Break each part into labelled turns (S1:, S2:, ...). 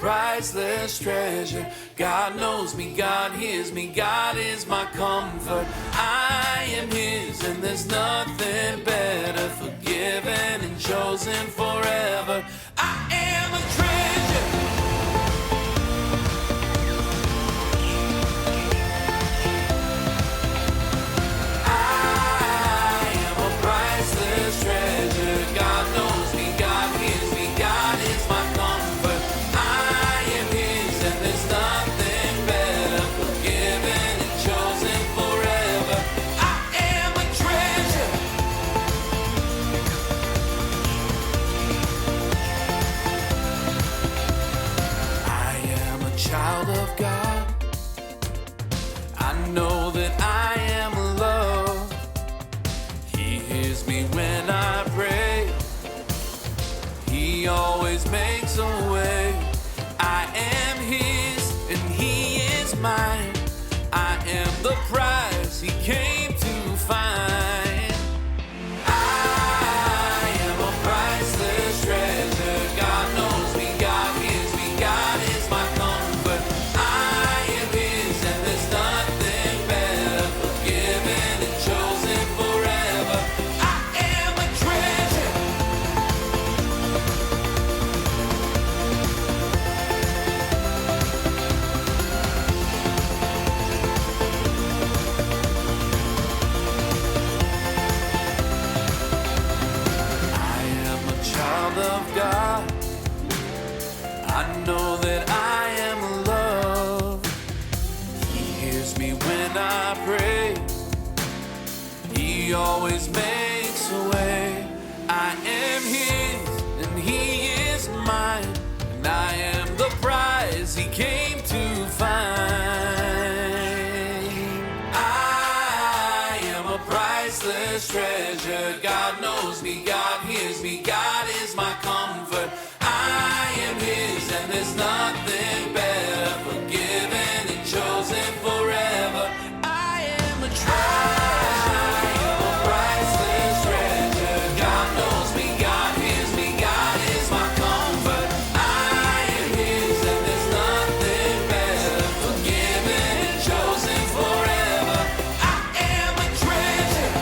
S1: priceless treasure. God knows me, God hears me, God is my comfort. I am His and there's nothing better, forgiven and chosen forever. I am a treasure. I am a priceless treasure. God knows me, God hears me, God is my comfort. I am His and there's nothing better, forgiven and chosen forever. I am a treasure. I am a child of God. I know that I am loved. He hears me when I pray. He always makes a way. I am His and He is mine. I am the prize He came to find. I am a priceless treasure. God knows me, God hears me, God is my comfort. I am His and there's nothing better, forgiven and chosen forever. I am a treasure. I am a child of God. I know that I am loved. He hears me when I pray. He always makes a way. I am His and He is mine. And I am the prize He came to find. I am a priceless treasure. God knows me, God hears me, God is my comfort. I am His and there's nothing better, forgiven and chosen forever. I am a treasure. I am a priceless treasure. God knows me, God hears me, God is my comfort. I am His and there's nothing better, forgiven and chosen forever. I am a treasure.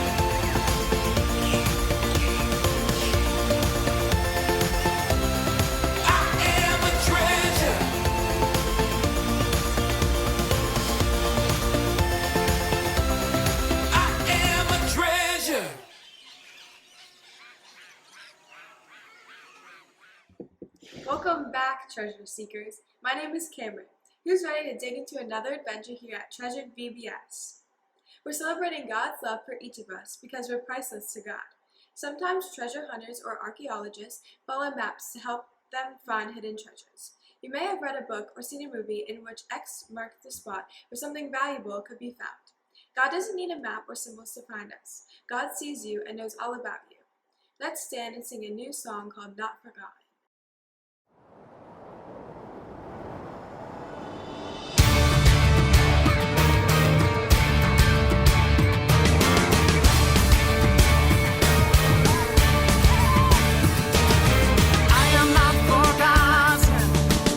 S1: I am a treasure. I am a treasure.
S2: Welcome back, treasure seekers. My name is Cameron. Who's ready to dig into another adventure here at Treasured VBS? We're celebrating God's love for each of us because we're priceless to God. Sometimes treasure hunters or archaeologists follow maps to help them find hidden treasures. You may have read a book or seen a movie in which X marked the spot where something valuable could be found. God doesn't need a map or symbols to find us. God sees you and knows all about you. Let's stand and sing a new song called Not Forgotten.
S3: I am not forgotten.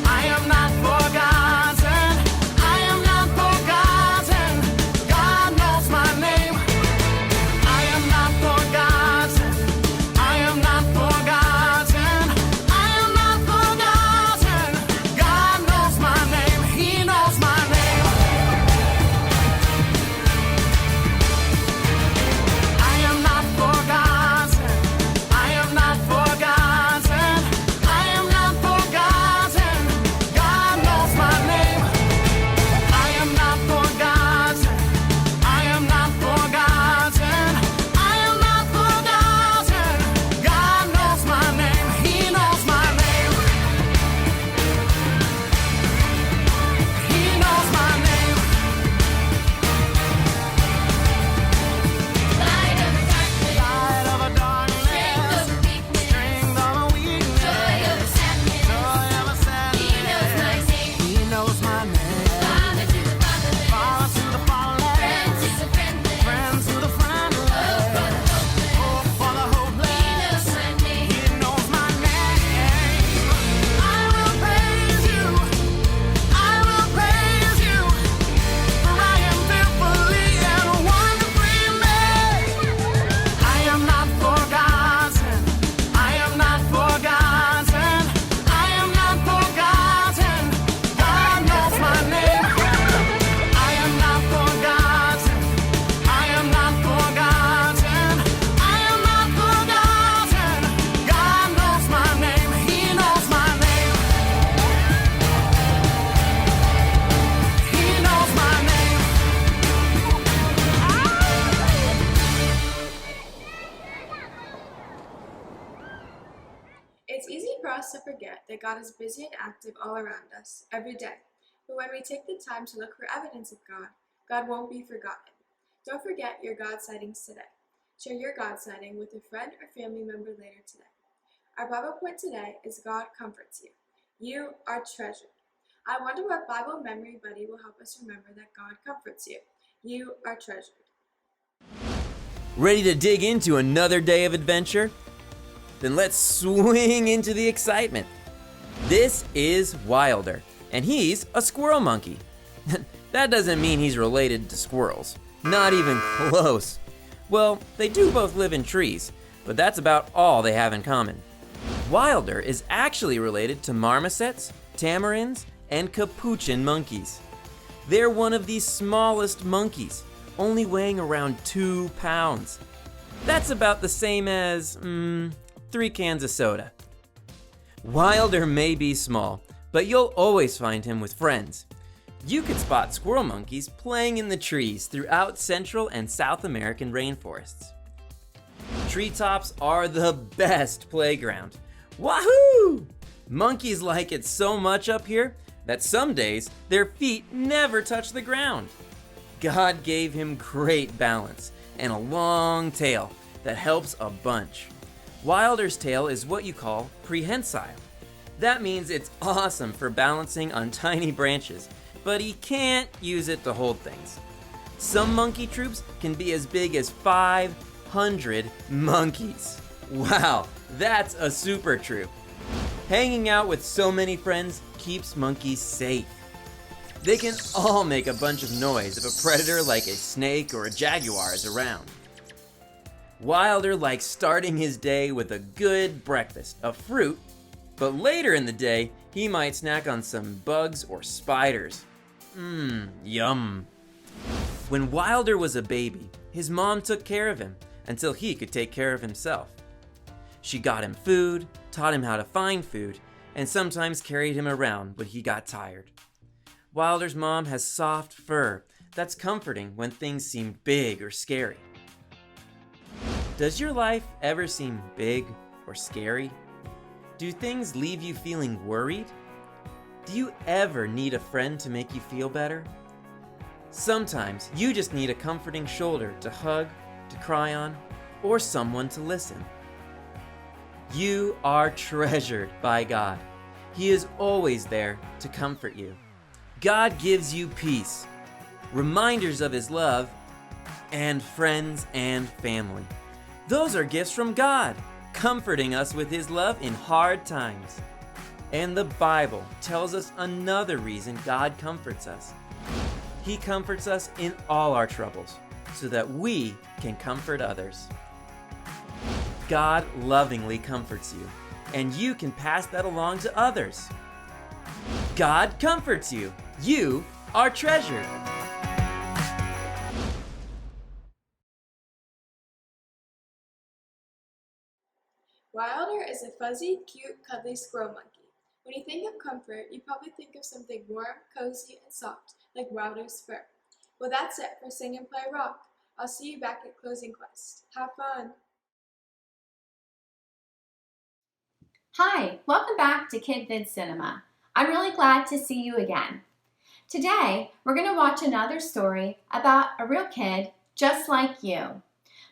S3: I am not forgotten. I am not forgotten. God knows my name. I am not forgotten. I am not forgotten.
S2: us to forget that God is busy and active all around us, every day. But when we take the time to look for evidence of God, God won't be forgotten. Don't forget your God sightings today. Share your God sighting with a friend or family member later today. Our Bible point today is God comforts you. You are treasured. I wonder what Bible memory buddy will help us remember that God comforts you. You are treasured.
S4: Ready to dig into another day of adventure? Then let's swing into the excitement. This is Wilder, and he's a squirrel monkey. That doesn't mean he's related to squirrels. Not even close. Well, they do both live in trees, but that's about all they have in common. Wilder is actually related to marmosets, tamarins, and capuchin monkeys. They're one of the smallest monkeys, only weighing around 2 pounds. That's about the same as, 3 cans of soda. Wilder may be small, but you'll always find him with friends. You could spot squirrel monkeys playing in the trees throughout Central and South American rainforests. Treetops are the best playground. Wahoo! Monkeys like it so much up here that some days their feet never touch the ground. God gave him great balance and a long tail that helps a bunch. Wilder's tail is what you call prehensile. That means it's awesome for balancing on tiny branches, but he can't use it to hold things. Some monkey troops can be as big as 500 monkeys. Wow, that's a super troop. Hanging out with so many friends keeps monkeys safe. They can all make a bunch of noise if a predator like a snake or a jaguar is around. Wilder likes starting his day with a good breakfast of fruit, but later in the day, he might snack on some bugs or spiders. Yum. When Wilder was a baby, his mom took care of him until he could take care of himself. She got him food, taught him how to find food, and sometimes carried him around when he got tired. Wilder's mom has soft fur that's comforting when things seem big or scary. Does your life ever seem big or scary? Do things leave you feeling worried? Do you ever need a friend to make you feel better? Sometimes you just need a comforting shoulder to hug, to cry on, or someone to listen. You are treasured by God. He is always there to comfort you. God gives you peace, reminders of His love, and friends and family. Those are gifts from God, comforting us with His love in hard times. And the Bible tells us another reason God comforts us. He comforts us in all our troubles so that we can comfort others. God lovingly comforts you, and you can pass that along to others. God comforts you. You are treasured.
S2: Wilder is a fuzzy, cute, cuddly squirrel monkey. When you think of comfort, you probably think of something warm, cozy, and soft, like Wilder's fur. Well, that's it for Sing and Play Rock. I'll see you back at Closing Quest. Have fun!
S5: Hi, welcome back to Kid Vid Cinema. I'm really glad to see you again. Today, we're going to watch another story about a real kid just like you.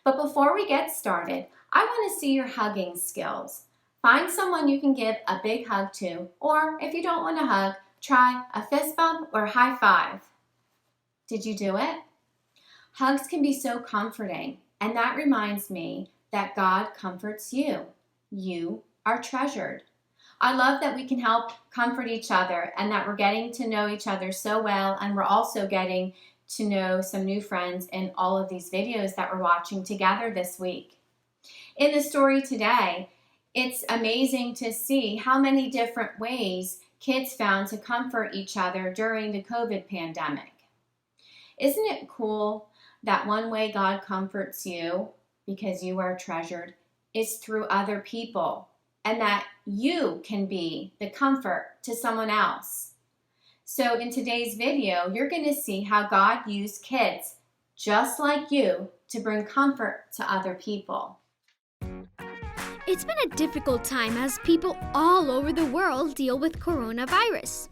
S5: But before we get started, I want to see your hugging skills. Find someone you can give a big hug to, or if you don't want to hug, try a fist bump or high five. Did you do it? Hugs can be so comforting, and that reminds me that God comforts you. You are treasured. I love that we can help comfort each other and that we're getting to know each other so well, and we're also getting to know some new friends in all of these videos that we're watching together this week. In the story today, it's amazing to see how many different ways kids found to comfort each other during the COVID pandemic. Isn't it cool that one way God comforts you, because you are treasured, is through other people, and that you can be the comfort to someone else? So in today's video, you're going to see how God used kids just like you to bring comfort to other people.
S6: It's been a difficult time as people all over the world deal with coronavirus.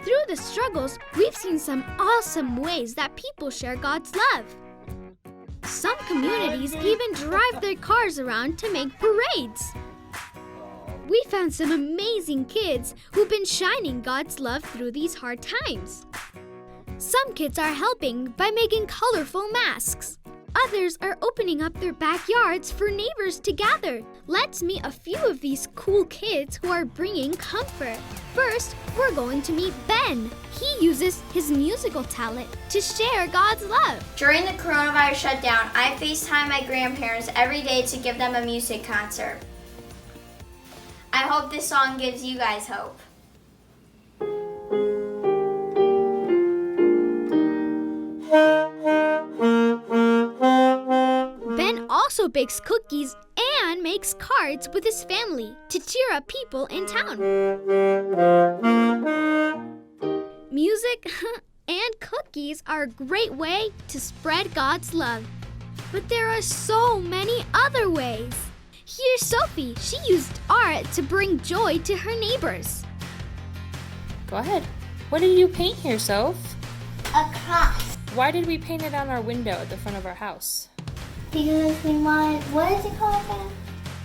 S6: Through the struggles, we've seen some awesome ways that people share God's love. Some communities even drive their cars around to make parades. We found some amazing kids who've been shining God's love through these hard times. Some kids are helping by making colorful masks. Others are opening up their backyards for neighbors to gather. Let's meet a few of these cool kids who are bringing comfort. First, we're going to meet Ben. He uses his musical talent to share God's love.
S7: During the coronavirus shutdown, I FaceTime my grandparents every day to give them a music concert. I hope this song gives you guys hope.
S6: Ben also bakes cookies and makes cards with his family to cheer up people in town. Music and cookies are a great way to spread God's love. But there are so many other ways. Here's Sophie. She used art to bring joy to her neighbors.
S8: Go ahead. What did you paint here, Soph?
S7: A cross.
S8: Why did we paint it on our window at the front of our house?
S7: Because we want, what is it called again?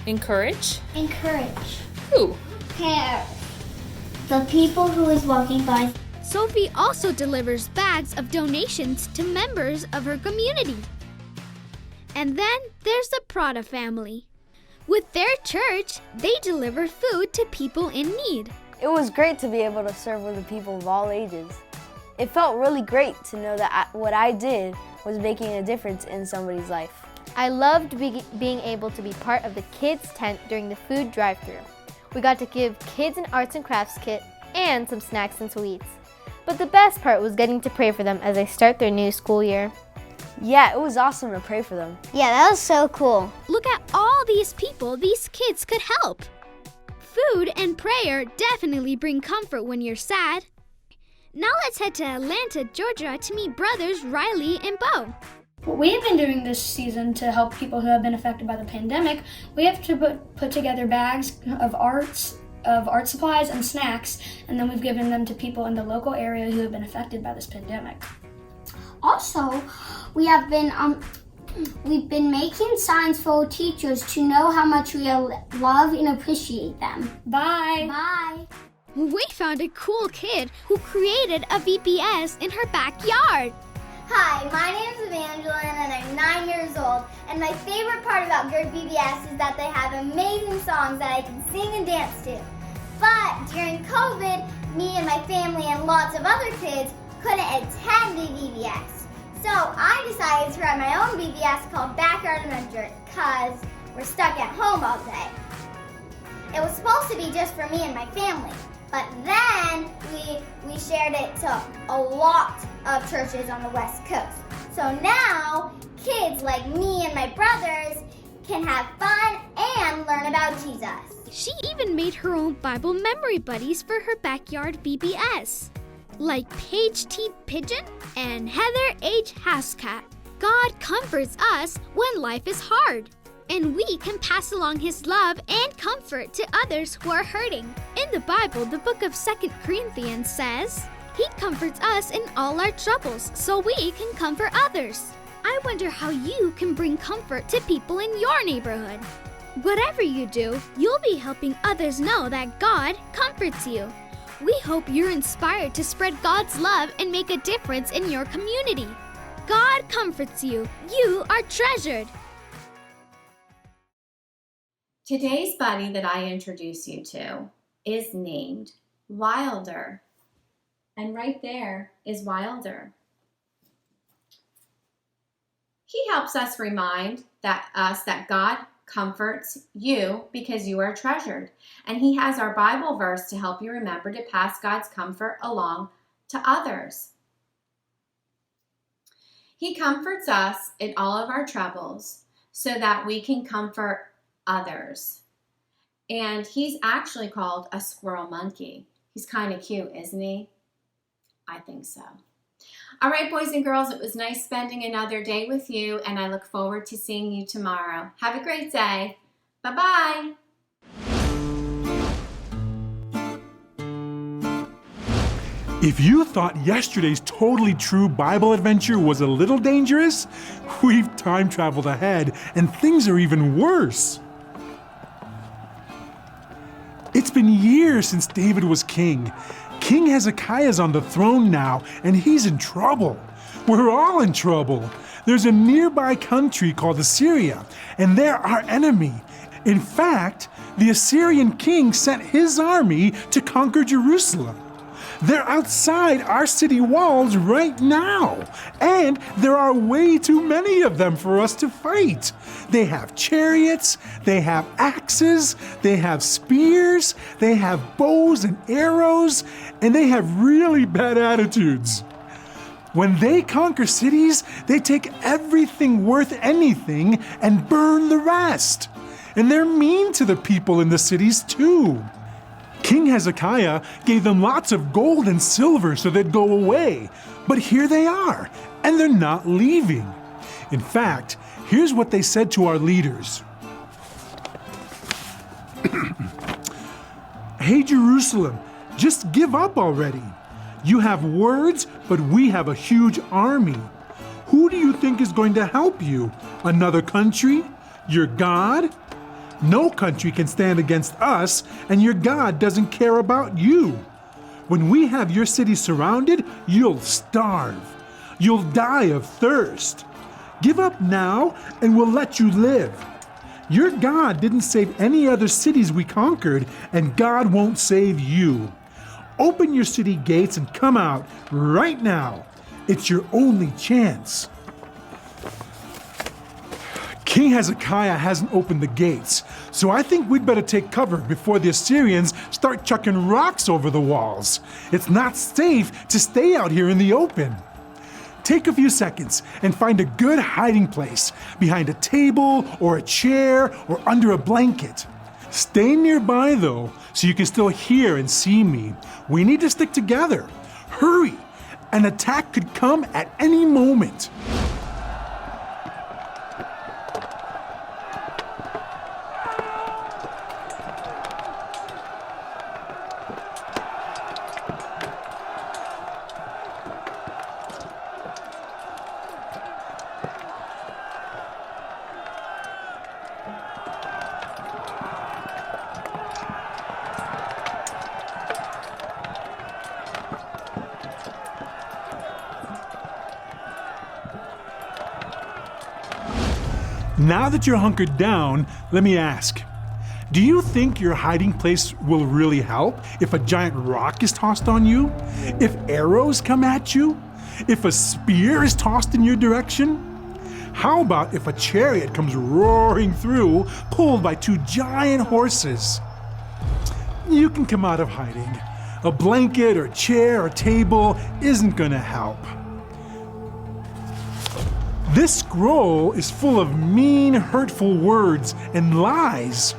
S8: Encourage?
S7: Encourage.
S8: Who?
S7: Parents. The people who is walking by.
S6: Sophie also delivers bags of donations to members of her community. And then there's the Prada family. With their church, they deliver food to people in need.
S9: It was great to be able to serve with the people of all ages. It felt really great to know that what I did was making a difference in somebody's life.
S10: I loved being able to be part of the kids' tent during the food drive-thru. We got to give kids an arts and crafts kit and some snacks and sweets. But the best part was getting to pray for them as they start their new school year.
S9: Yeah, it was awesome to pray for them.
S7: Yeah, that was so cool.
S6: Look at all these people these kids could help. Food and prayer definitely bring comfort when you're sad. Now let's head to Atlanta, Georgia to meet brothers Riley and Bo.
S11: What we have been doing this season to help people who have been affected by the pandemic, we have to put together bags of art supplies and snacks, and then we've given them to people in the local area who have been affected by this pandemic.
S7: Also, we've been making signs for teachers to know how much we love and appreciate them.
S11: Bye!
S7: Bye!
S6: We found a cool kid who created a VBS in her backyard.
S7: Hi, my name is Evangeline and I'm 9 years old. And my favorite part about Good VBS is that they have amazing songs that I can sing and dance to. But during COVID, me and my family and lots of other kids couldn't attend the VBS. So I decided to run my own VBS called Backyard Adventure because we're stuck at home all day. It was supposed to be just for me and my family. But then we shared it to a lot of churches on the West Coast. So now kids like me and my brothers can have fun and learn about Jesus.
S6: She even made her own Bible memory buddies for her backyard VBS, like Paige T. Pigeon and Heather H. Housecat. God comforts us when life is hard, and we can pass along His love and comfort to others who are hurting. In the Bible, the book of 2 Corinthians says, He comforts us in all our troubles so we can comfort others. I wonder how you can bring comfort to people in your neighborhood. Whatever you do, you'll be helping others know that God comforts you. We hope you're inspired to spread God's love and make a difference in your community. God comforts you. You are treasured.
S5: Today's buddy that I introduce you to is named Wilder. And right there is Wilder. He helps us remind that God comforts you because you are treasured. And he has our Bible verse to help you remember to pass God's comfort along to others. He comforts us in all of our troubles so that we can comfort others. And he's actually called a squirrel monkey. He's kind of cute, isn't he? I think so. All right, boys and girls, it was nice spending another day with you, and I look forward to seeing you tomorrow. Have a great day. Bye-bye.
S12: If you thought yesterday's totally true Bible adventure was a little dangerous, we've time traveled ahead and things are even worse. It's been years since David was king. King Hezekiah's on the throne now, and he's in trouble. We're all in trouble. There's a nearby country called Assyria, and they're our enemy. In fact, the Assyrian king sent his army to conquer Jerusalem. They're outside our city walls right now, and there are way too many of them for us to fight. They have chariots, they have axes, they have spears, they have bows and arrows, and they have really bad attitudes. When they conquer cities, they take everything worth anything and burn the rest. And they're mean to the people in the cities too. King Hezekiah gave them lots of gold and silver so they'd go away. But here they are, and they're not leaving. In fact, here's what they said to our leaders. Hey, Jerusalem, just give up already. You have words, but we have a huge army. Who do you think is going to help you? Another country? Your God? No country can stand against us, and your God doesn't care about you. When we have your city surrounded, you'll starve. You'll die of thirst. Give up now, and we'll let you live. Your God didn't save any other cities we conquered, and God won't save you. Open your city gates and come out right now. It's your only chance. King Hezekiah hasn't opened the gates, so I think we'd better take cover before the Assyrians start chucking rocks over the walls. It's not safe to stay out here in the open. Take a few seconds and find a good hiding place behind a table or a chair or under a blanket. Stay nearby though, so you can still hear and see me. We need to stick together. Hurry! An attack could come at any moment. Now that you're hunkered down, let me ask, do you think your hiding place will really help if a giant rock is tossed on you? If arrows come at you? If a spear is tossed in your direction? How about if a chariot comes roaring through, pulled by two giant horses? You can come out of hiding. A blanket or chair or table isn't gonna help. This scroll is full of mean, hurtful words and lies.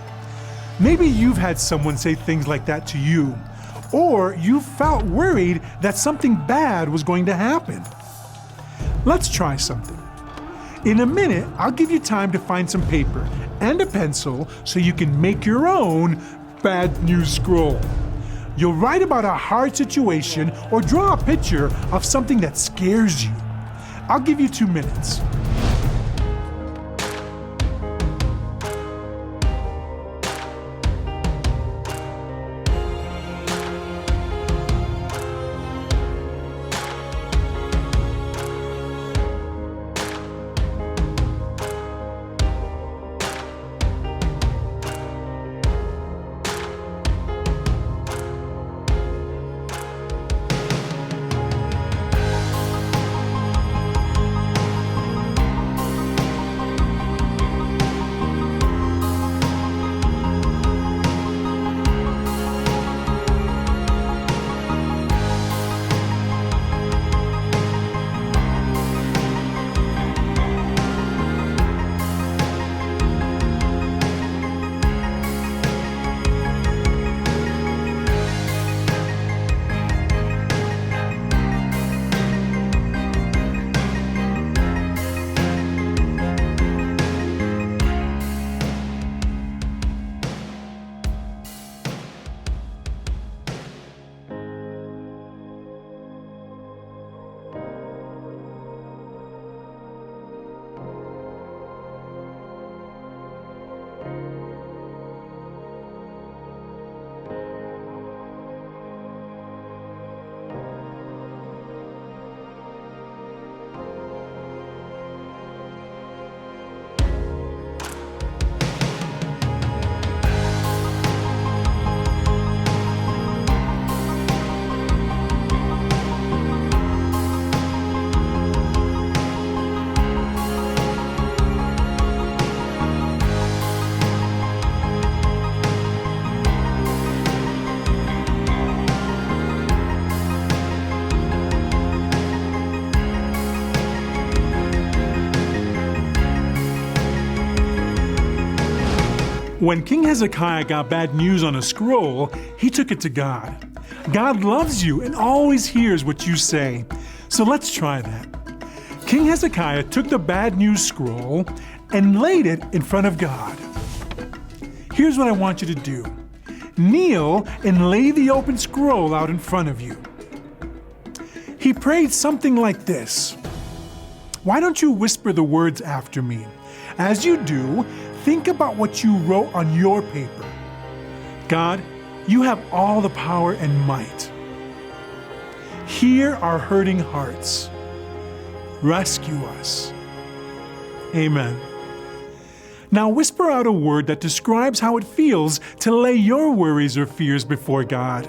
S12: Maybe you've had someone say things like that to you, or you felt worried that something bad was going to happen. Let's try something. In a minute, I'll give you time to find some paper and a pencil so you can make your own bad news scroll. You'll write about a hard situation or draw a picture of something that scares you. I'll give you 2 minutes. When King Hezekiah got bad news on a scroll, he took it to God. God loves you and always hears what you say. So let's try that. King Hezekiah took the bad news scroll and laid it in front of God. Here's what I want you to do. Kneel and lay the open scroll out in front of you. He prayed something like this. Why don't you whisper the words after me? As you do, think about what you wrote on your paper. God, you have all the power and might. Hear our hurting hearts. Rescue us. Amen. Now whisper out a word that describes how it feels to lay your worries or fears before God.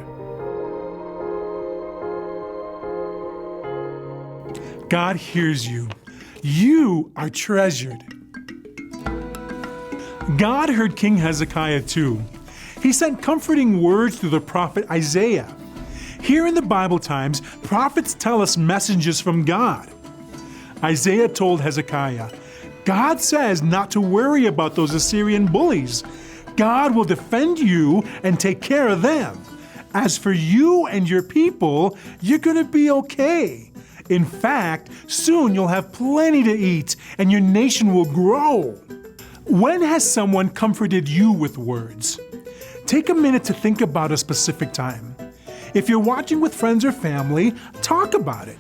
S12: God hears you. You are treasured. God heard King Hezekiah too. He sent comforting words through the prophet Isaiah. Here in the Bible times, prophets tell us messages from God. Isaiah told Hezekiah, God says not to worry about those Assyrian bullies. God will defend you and take care of them. As for you and your people, you're going to be okay. In fact, soon you'll have plenty to eat and your nation will grow. When has someone comforted you with words? Take a minute to think about a specific time. If you're watching with friends or family, talk about it.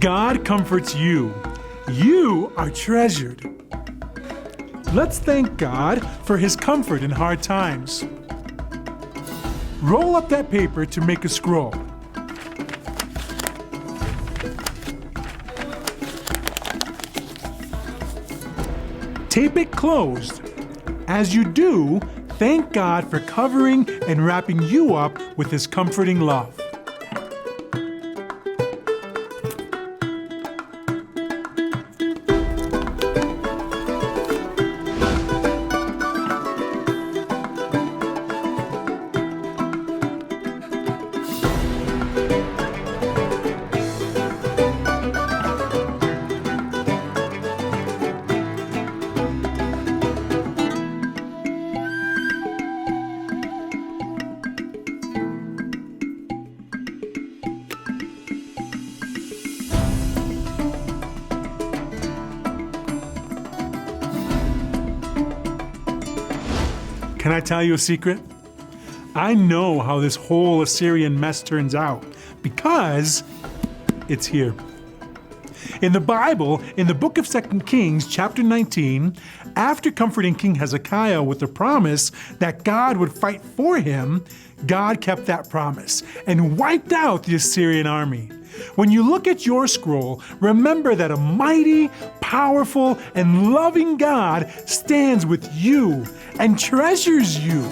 S12: God comforts you. You are treasured. Let's thank God for His comfort in hard times. Roll up that paper to make a scroll. Tape it closed. As you do, thank God for covering and wrapping you up with His comforting love. Can I tell you a secret? I know how this whole Assyrian mess turns out because it's here. In the Bible, in the book of 2 Kings, chapter 19, after comforting King Hezekiah with the promise that God would fight for him, God kept that promise and wiped out the Assyrian army. When you look at your scroll, remember that a mighty, powerful, and loving God stands with you and treasures you.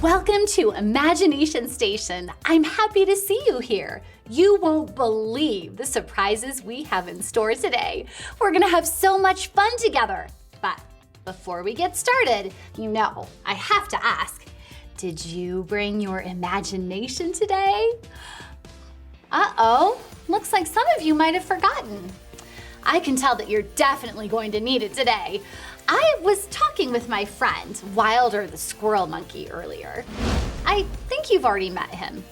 S13: Welcome to Imagination Station. I'm happy to see you here. You won't believe the surprises we have in store today. We're gonna have so much fun together. But before we get started, you know, I have to ask, did you bring your imagination today? Uh-oh, looks like some of you might have forgotten. I can tell that you're definitely going to need it today. I was talking with my friend, Wilder the squirrel monkey, earlier. I think you've already met him.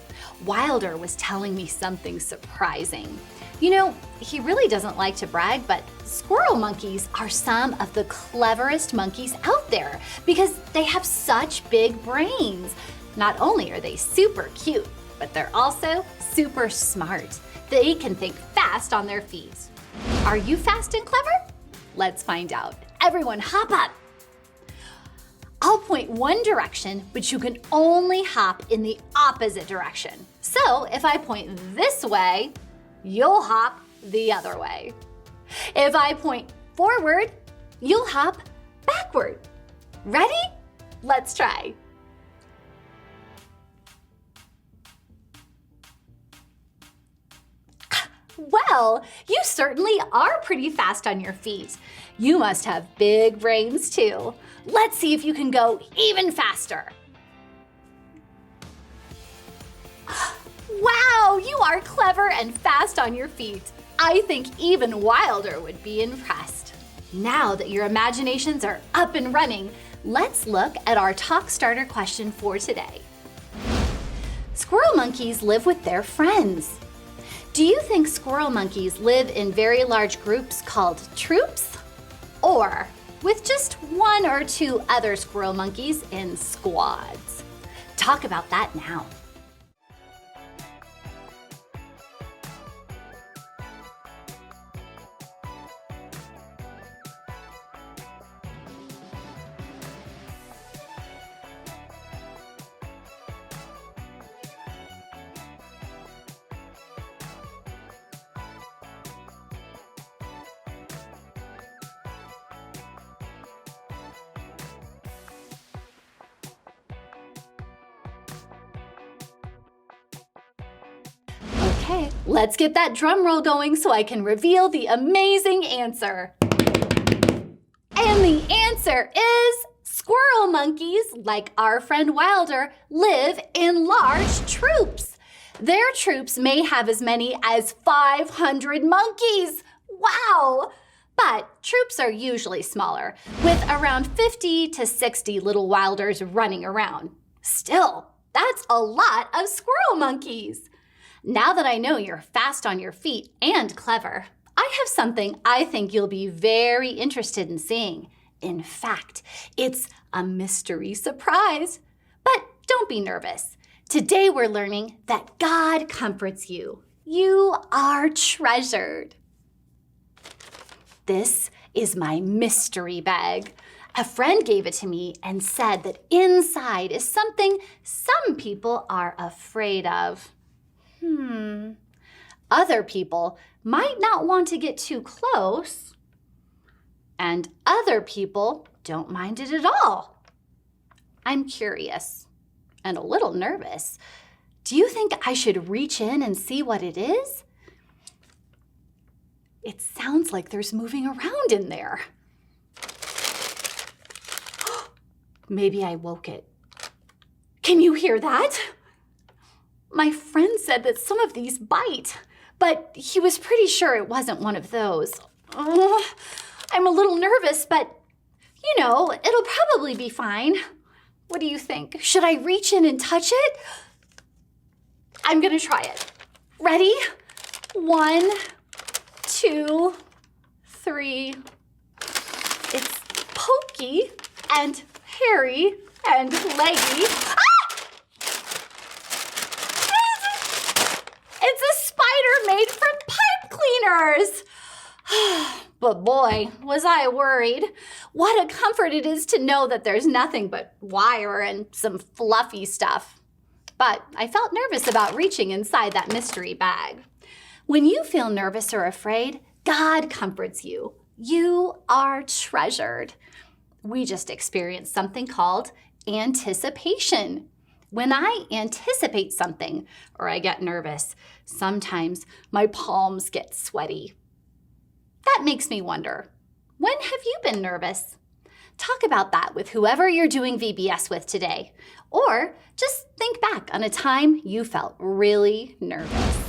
S13: Wilder was telling me something surprising. You know, he really doesn't like to brag, but squirrel monkeys are some of the cleverest monkeys out there because they have such big brains. Not only are they super cute, but they're also super smart. They can think fast on their feet. Are you fast and clever? Let's find out. Everyone hop up. I'll point one direction, but you can only hop in the opposite direction. So if I point this way, you'll hop the other way. If I point forward, you'll hop backward. Ready? Let's try. Well, you certainly are pretty fast on your feet. You must have big brains too. Let's see if you can go even faster. Wow, you are clever and fast on your feet. I think even Wilder would be impressed. Now that your imaginations are up and running, let's look at our talk starter question for today. Squirrel monkeys live with their friends. Do you think squirrel monkeys live in very large groups called troops? Or with just one or two other squirrel monkeys in squads? Talk about that now. Okay, let's get that drum roll going so I can reveal the amazing answer. And the answer is squirrel monkeys, like our friend Wilder, live in large troops. Their troops may have as many as 500 monkeys. Wow! But troops are usually smaller, with around 50 to 60 little Wilders running around. Still, that's a lot of squirrel monkeys. Now that I know you're fast on your feet and clever, I have something I think you'll be very interested in seeing. In fact, it's a mystery surprise. But don't be nervous. Today we're learning that God comforts you. You are treasured. This is my mystery bag. A friend gave it to me and said that inside is something some people are afraid of. Other people might not want to get too close, and other people don't mind it at all. I'm curious and a little nervous. Do you think I should reach in and see what it is? It sounds like there's moving around in there. Maybe I woke it. Can you hear that? My friend said that some of these bite, but he was pretty sure it wasn't one of those. I'm a little nervous, but you know, it'll probably be fine. What do you think? Should I reach in and touch it? I'm gonna try it. Ready? 1, 2, 3. It's pokey and hairy and leggy. It's a spider made from pipe cleaners. But boy, was I worried. What a comfort it is to know that there's nothing but wire and some fluffy stuff. But I felt nervous about reaching inside that mystery bag. When you feel nervous or afraid, God comforts you. You are treasured. We just experienced something called anticipation. When I anticipate something or I get nervous, sometimes my palms get sweaty. That makes me wonder, when have you been nervous? Talk about that with whoever you're doing VBS with today. Or just think back on a time you felt really nervous.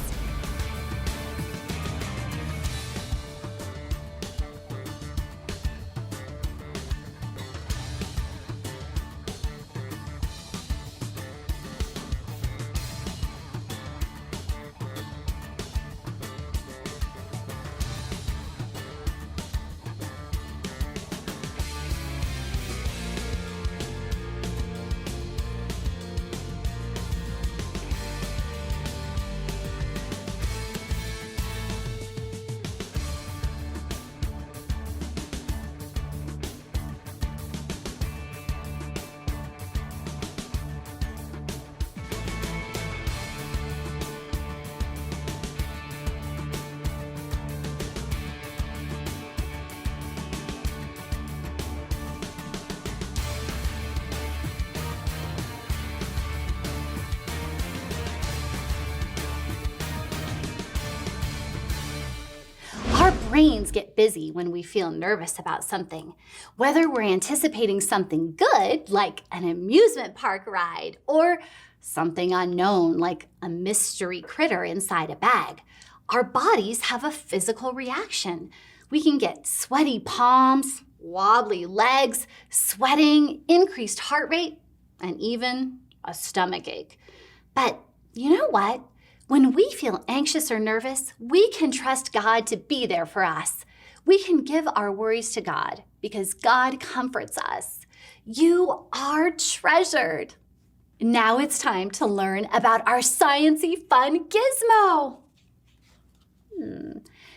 S13: brains get busy when we feel nervous about something. Whether we're anticipating something good, like an amusement park ride, or something unknown, like a mystery critter inside a bag, our bodies have a physical reaction. We can get sweaty palms, wobbly legs, sweating, increased heart rate, and even a stomach ache. But you know what? When we feel anxious or nervous, we can trust God to be there for us. We can give our worries to God because God comforts us. You are treasured. Now it's time to learn about our science-y fun gizmo.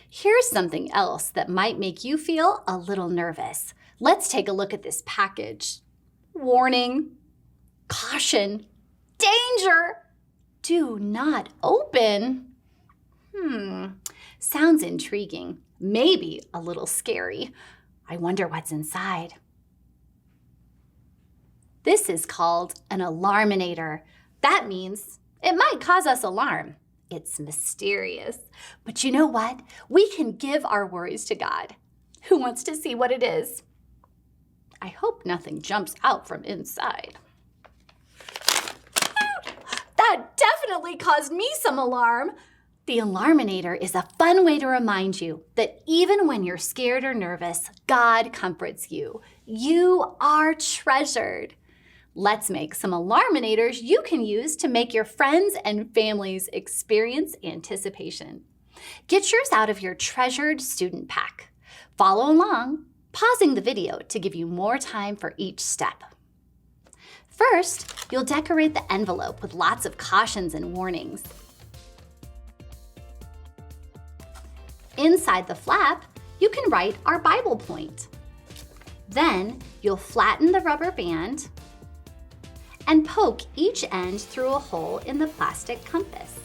S13: Here's something else that might make you feel a little nervous. Let's take a look at this package. Warning, caution, danger, do not open. Sounds intriguing, maybe a little scary. I wonder what's inside. This is called an alarminator. That means it might cause us alarm. It's mysterious. But you know what? We can give our worries to God. Who wants to see what it is? I hope nothing jumps out from inside. That definitely caused me some alarm. The alarminator is a fun way to remind you that even when you're scared or nervous, God comforts you. You are treasured. Let's make some alarminators you can use to make your friends and families experience anticipation. Get yours out of your treasured student pack. Follow along, pausing the video to give you more time for each step. First, you'll decorate the envelope with lots of cautions and warnings. Inside the flap, you can write our Bible point. Then, you'll flatten the rubber band and poke each end through a hole in the plastic compass.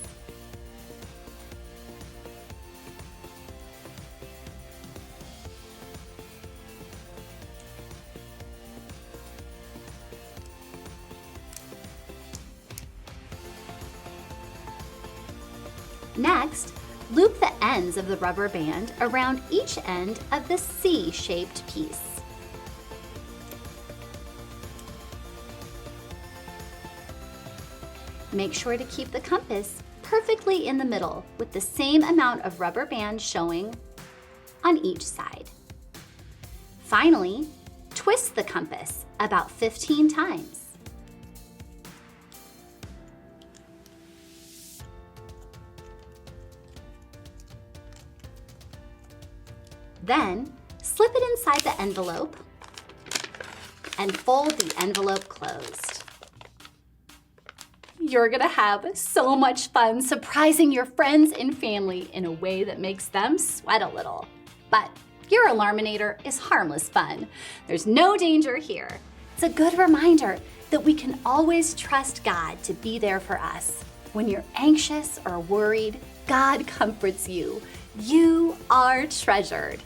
S13: Next, loop the ends of the rubber band around each end of the C-shaped piece. Make sure to keep the compass perfectly in the middle with the same amount of rubber band showing on each side. Finally, twist the compass about 15 times. Then, slip it inside the envelope and fold the envelope closed. You're gonna have so much fun surprising your friends and family in a way that makes them sweat a little. But your alarminator is harmless fun. There's no danger here. It's a good reminder that we can always trust God to be there for us. When you're anxious or worried, God comforts you. You are treasured.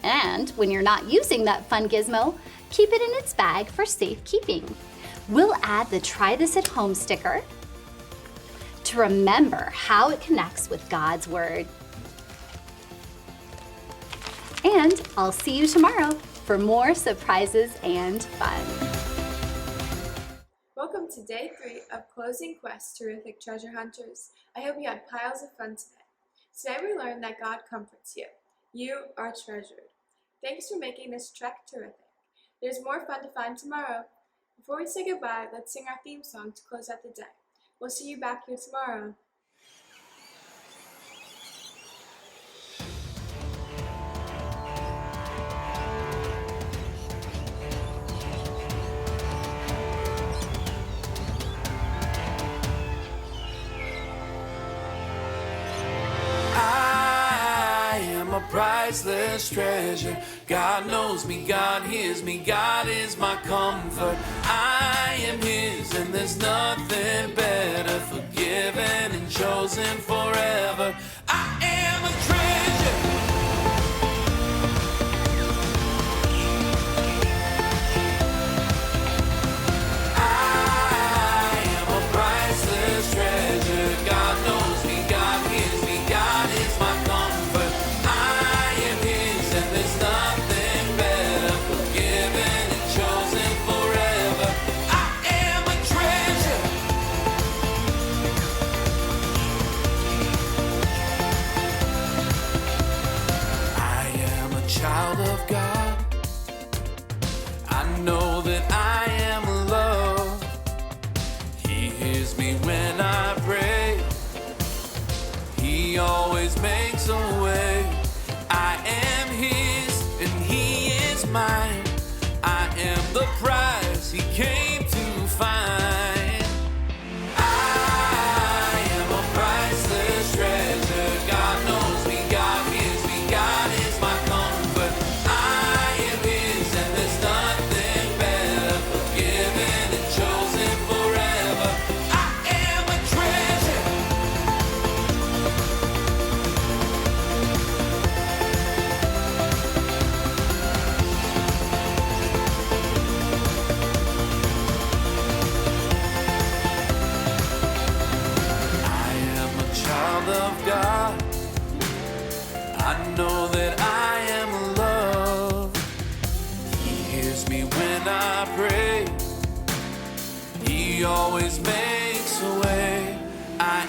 S13: And when you're not using that fun gizmo, keep it in its bag for safekeeping. We'll add the Try This at Home sticker to remember how it connects with God's Word. And I'll see you tomorrow for more surprises and fun.
S2: Welcome to day 3 of Closing Quest, Terrific Treasure Hunters. I hope you had piles of fun today. Today we learned that God comforts you. You are treasured. Thanks for making this trek terrific. There's more fun to find tomorrow. Before we say goodbye, let's sing our theme song to close out the day. We'll see you back here tomorrow.
S1: Priceless treasure. God knows me, God hears me, God is my comfort. I am His and there's nothing better. Forgiven and chosen forever. I am a treasure. I am a priceless treasure. God knows me, God hears me, God is my comfort. I am away. I am his and he is mine. I am the prize he came to find. I am a priceless treasure. God knows me, God hears me, God is my comfort. I am his and there's nothing better. Forgiven and chosen forever. I am a treasure. I am a child of God. I know that I am loved. He hears me when I pray. He always makes a way. I